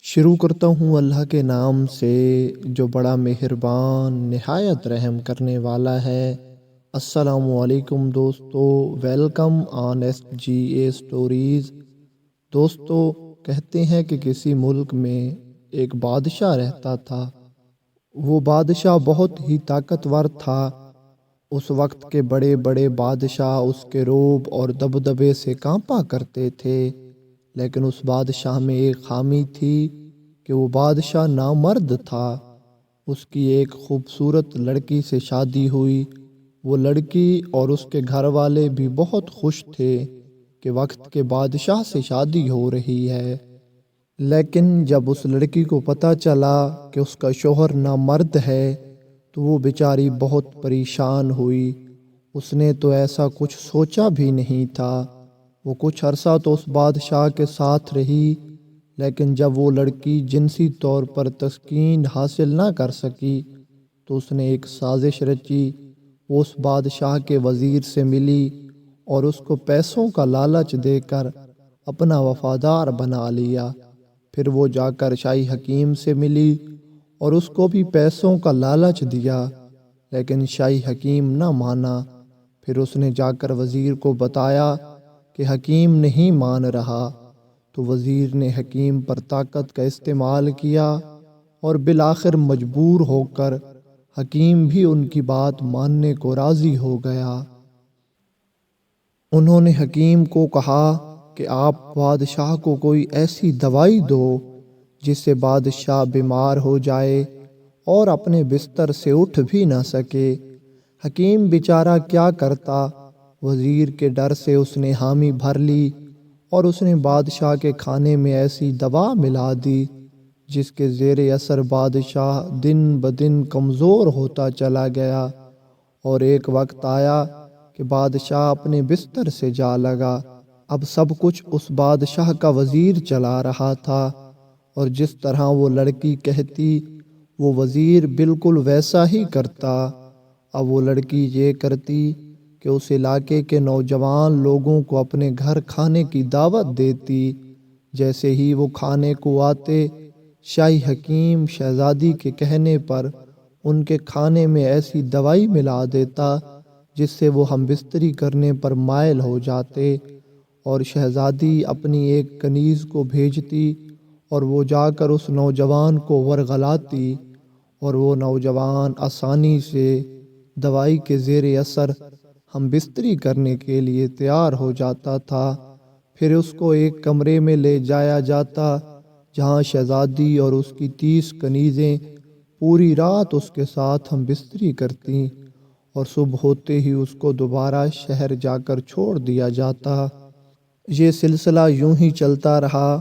شروع کرتا ہوں اللہ کے نام سے جو بڑا مہربان نہایت رحم کرنے والا ہے۔ السلام علیکم دوستو، welcome on S G A stories. دوستو، کہتے ہیں کہ کسی ملک میں ایک بادشاہ رہتا تھا۔ وہ بادشاہ بہت ہی طاقتور تھا۔ اس وقت کے بڑے بڑے بادشاہ اس کے رعب اور دبدبے سے کانپا کرتے تھے، لیکن اس بادشاہ میں ایک خامی تھی کہ وہ بادشاہ نامرد تھا۔ اس کی ایک خوبصورت لڑکی سے شادی ہوئی۔ وہ لڑکی اور اس کے گھر والے بھی بہت خوش تھے کہ وقت کے بادشاہ سے شادی ہو رہی ہے، لیکن جب اس لڑکی کو پتہ چلا کہ اس کا شوہر نامرد ہے تو وہ بیچاری بہت پریشان ہوئی۔ اس نے تو ایسا کچھ سوچا بھی نہیں تھا۔ وہ کچھ عرصہ تو اس بادشاہ کے ساتھ رہی، لیکن جب وہ لڑکی جنسی طور پر تسکین حاصل نہ کر سکی تو اس نے ایک سازش رچی۔ وہ اس بادشاہ کے وزیر سے ملی اور اس کو پیسوں کا لالچ دے کر اپنا وفادار بنا لیا۔ پھر وہ جا کر شاہی حکیم سے ملی اور اس کو بھی پیسوں کا لالچ دیا، لیکن شاہی حکیم نہ مانا۔ پھر اس نے جا کر وزیر کو بتایا کہ حکیم نہیں مان رہا، تو وزیر نے حکیم پر طاقت کا استعمال کیا اور بالآخر مجبور ہو کر حکیم بھی ان کی بات ماننے کو راضی ہو گیا۔ انہوں نے حکیم کو کہا کہ آپ بادشاہ کو کوئی ایسی دوائی دو جس سے بادشاہ بیمار ہو جائے اور اپنے بستر سے اٹھ بھی نہ سکے۔ حکیم بیچارہ کیا کرتا؟ وزیر کے ڈر سے اس نے حامی بھر لی اور اس نے بادشاہ کے کھانے میں ایسی دوا ملا دی جس کے زیر اثر بادشاہ دن بدن کمزور ہوتا چلا گیا، اور ایک وقت آیا کہ بادشاہ اپنے بستر سے جا لگا۔ اب سب کچھ اس بادشاہ کا وزیر چلا رہا تھا، اور جس طرح وہ لڑکی کہتی وہ وزیر بالکل ویسا ہی کرتا۔ اب وہ لڑکی یہ کرتی کہ اس علاقے کے نوجوان لوگوں کو اپنے گھر کھانے کی دعوت دیتی۔ جیسے ہی وہ کھانے کو آتے، شاہی حکیم شہزادی کے کہنے پر ان کے کھانے میں ایسی دوائی ملا دیتا جس سے وہ ہم بستری کرنے پر مائل ہو جاتے، اور شہزادی اپنی ایک کنیز کو بھیجتی اور وہ جا کر اس نوجوان کو ورغلاتی، اور وہ نوجوان آسانی سے دوائی کے زیر اثر ہم بستری کرنے کے لیے تیار ہو جاتا تھا۔ پھر اس کو ایک کمرے میں لے جایا جاتا جہاں شہزادی اور اس کی 30 کنیزیں پوری رات اس کے ساتھ ہم بستری کرتیں، اور صبح ہوتے ہی اس کو دوبارہ شہر جا کر چھوڑ دیا جاتا۔ یہ سلسلہ یوں ہی چلتا رہا۔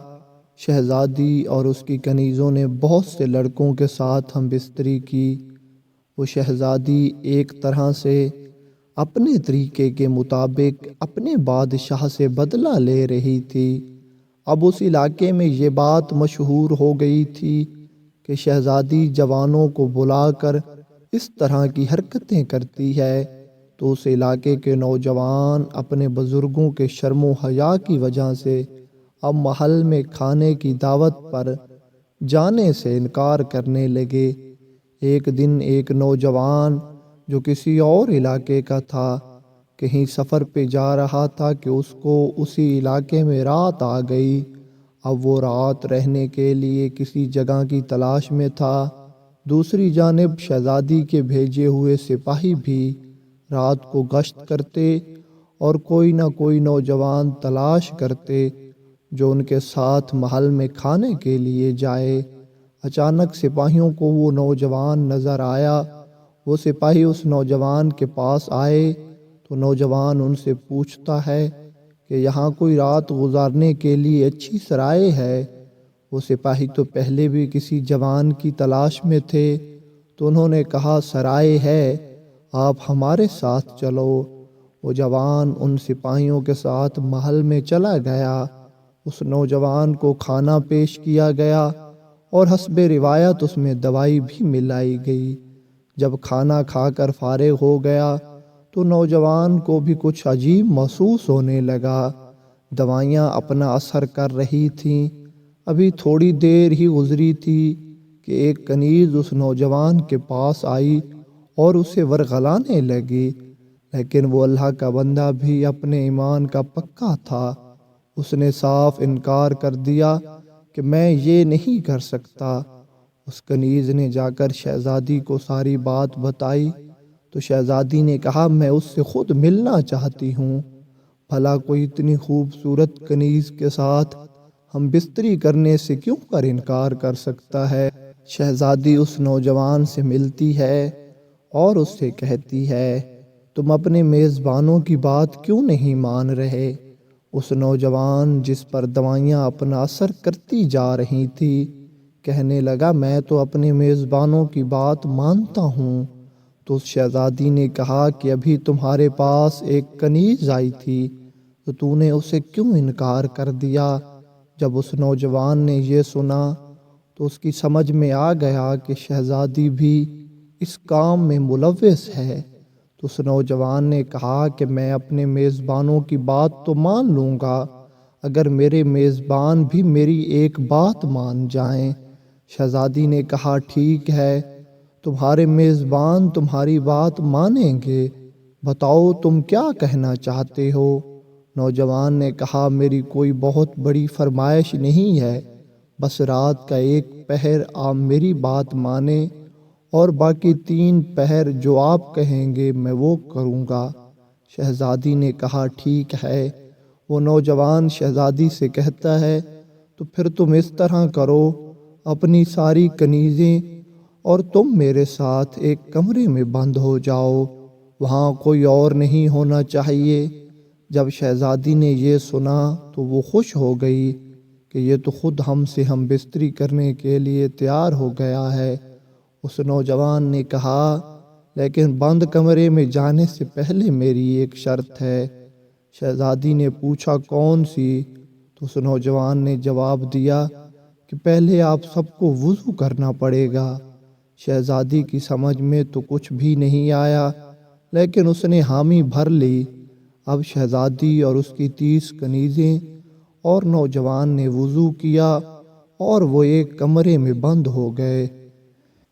شہزادی اور اس کی کنیزوں نے بہت سے لڑکوں کے ساتھ ہم بستری کی۔ وہ شہزادی ایک طرح سے اپنے طریقے کے مطابق اپنے بادشاہ سے بدلہ لے رہی تھی۔ اب اس علاقے میں یہ بات مشہور ہو گئی تھی کہ شہزادی جوانوں کو بلا کر اس طرح کی حرکتیں کرتی ہے، تو اس علاقے کے نوجوان اپنے بزرگوں کے شرم و حیا کی وجہ سے اب محل میں کھانے کی دعوت پر جانے سے انکار کرنے لگے۔ ایک دن ایک نوجوان جو کسی اور علاقے کا تھا کہیں سفر پہ جا رہا تھا کہ اس کو اسی علاقے میں رات آ گئی۔ اب وہ رات رہنے کے لیے کسی جگہ کی تلاش میں تھا۔ دوسری جانب شہزادی کے بھیجے ہوئے سپاہی بھی رات کو گشت کرتے اور کوئی نہ کوئی نوجوان تلاش کرتے جو ان کے ساتھ محل میں کھانے کے لیے جائے۔ اچانک سپاہیوں کو وہ نوجوان نظر آیا۔ وہ سپاہی اس نوجوان کے پاس آئے تو نوجوان ان سے پوچھتا ہے کہ یہاں کوئی رات گزارنے کے لیے اچھی سرائے ہے؟ وہ سپاہی تو پہلے بھی کسی جوان کی تلاش میں تھے، تو انہوں نے کہا سرائے ہے، آپ ہمارے ساتھ چلو۔ وہ جوان ان سپاہیوں کے ساتھ محل میں چلا گیا۔ اس نوجوان کو کھانا پیش کیا گیا اور حسب روایت اس میں دوائی بھی ملائی گئی۔ جب کھانا کھا کر فارغ ہو گیا تو نوجوان کو بھی کچھ عجیب محسوس ہونے لگا۔ دوائیاں اپنا اثر کر رہی تھیں۔ ابھی تھوڑی دیر ہی گزری تھی کہ ایک کنیز اس نوجوان کے پاس آئی اور اسے ورغلانے لگی، لیکن وہ اللہ کا بندہ بھی اپنے ایمان کا پکا تھا۔ اس نے صاف انکار کر دیا کہ میں یہ نہیں کر سکتا۔ اس کنیز نے جا کر شہزادی کو ساری بات بتائی تو شہزادی نے کہا میں اس سے خود ملنا چاہتی ہوں، بھلا کوئی اتنی خوبصورت کنیز کے ساتھ ہم بستری کرنے سے کیوں کر انکار کر سکتا ہے؟ شہزادی اس نوجوان سے ملتی ہے اور اس سے کہتی ہے تم اپنے میزبانوں کی بات کیوں نہیں مان رہے؟ اس نوجوان جس پر دوائیاں اپنا اثر کرتی جا رہی تھی کہنے لگا میں تو اپنے میزبانوں کی بات مانتا ہوں۔ تو اس شہزادی نے کہا کہ ابھی تمہارے پاس ایک کنیز آئی تھی تو تو نے اسے کیوں انکار کر دیا؟ جب اس نوجوان نے یہ سنا تو اس کی سمجھ میں آ گیا کہ شہزادی بھی اس کام میں ملوث ہے۔ تو اس نوجوان نے کہا کہ میں اپنے میزبانوں کی بات تو مان لوں گا اگر میرے میزبان بھی میری ایک بات مان جائیں۔ شہزادی نے کہا ٹھیک ہے، تمہارے میزبان تمہاری بات مانیں گے، بتاؤ تم کیا کہنا چاہتے ہو؟ نوجوان نے کہا میری کوئی بہت بڑی فرمائش نہیں ہے، بس رات کا ایک پہر آپ میری بات مانیں اور باقی 3 پہر جو آپ کہیں گے میں وہ کروں گا۔ شہزادی نے کہا ٹھیک ہے۔ وہ نوجوان شہزادی سے کہتا ہے تو پھر تم اس طرح کرو، اپنی ساری کنیزیں اور تم میرے ساتھ ایک کمرے میں بند ہو جاؤ، وہاں کوئی اور نہیں ہونا چاہیے۔ جب شہزادی نے یہ سنا تو وہ خوش ہو گئی کہ یہ تو خود ہم سے ہم بستری کرنے کے لیے تیار ہو گیا ہے۔ اس نوجوان نے کہا لیکن بند کمرے میں جانے سے پہلے میری ایک شرط ہے۔ شہزادی نے پوچھا کون سی؟ تو اس نوجوان نے جواب دیا کہ پہلے آپ سب کو وضو کرنا پڑے گا۔ شہزادی کی سمجھ میں تو کچھ بھی نہیں آیا، لیکن اس نے حامی بھر لی۔ اب شہزادی اور اس کی 30 کنیزیں اور نوجوان نے وضو کیا اور وہ ایک کمرے میں بند ہو گئے۔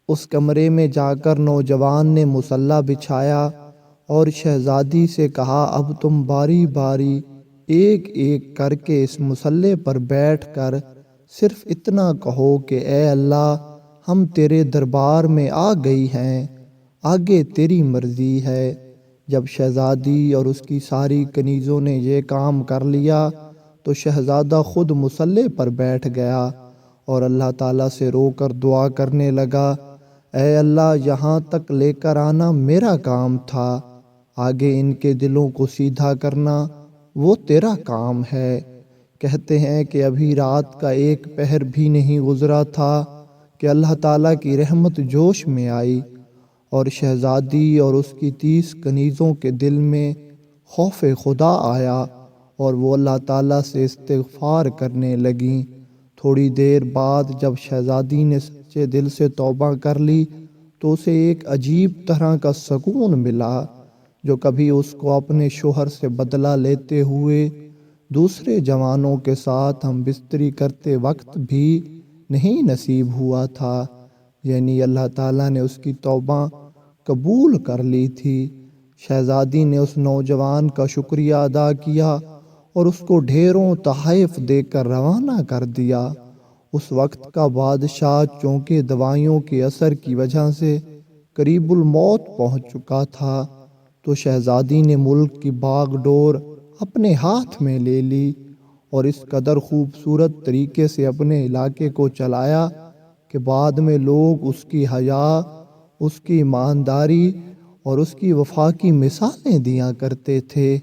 اس کمرے میں جا کر نوجوان نے مصلی بچھایا اور شہزادی سے کہا اب تم باری باری ایک ایک کر کے اس مصلی پر بیٹھ کر صرف اتنا کہو کہ اے اللہ ہم تیرے دربار میں آ گئی ہیں، آگے تیری مرضی ہے۔ جب شہزادی اور اس کی ساری کنیزوں نے یہ کام کر لیا تو شہزادہ خود مصلی پر بیٹھ گیا اور اللہ تعالیٰ سے رو کر دعا کرنے لگا اے اللہ یہاں تک لے کر آنا میرا کام تھا، آگے ان کے دلوں کو سیدھا کرنا وہ تیرا کام ہے۔ کہتے ہیں کہ ابھی رات کا ایک پہر بھی نہیں گزرا تھا کہ اللہ تعالیٰ کی رحمت جوش میں آئی اور شہزادی اور اس کی 30 کنیزوں کے دل میں خوف خدا آیا اور وہ اللہ تعالیٰ سے استغفار کرنے لگیں۔ تھوڑی دیر بعد جب شہزادی نے سچے دل سے توبہ کر لی تو اسے ایک عجیب طرح کا سکون ملا جو کبھی اس کو اپنے شوہر سے بدلہ لیتے ہوئے دوسرے جوانوں کے ساتھ ہم بستری کرتے وقت بھی نہیں نصیب ہوا تھا، یعنی اللہ تعالیٰ نے اس کی توبہ قبول کر لی تھی۔ شہزادی نے اس نوجوان کا شکریہ ادا کیا اور اس کو ڈھیروں تحائف دے کر روانہ کر دیا۔ اس وقت کا بادشاہ چونکہ دوائیوں کے اثر کی وجہ سے قریب الموت پہنچ چکا تھا تو شہزادی نے ملک کی باغ ڈور اپنے ہاتھ میں لے لی اور اس قدر خوبصورت طریقے سے اپنے علاقے کو چلایا کہ بعد میں لوگ اس کی حیا، اس کی ایمانداری اور اس کی وفا کی مثالیں دیا کرتے تھے۔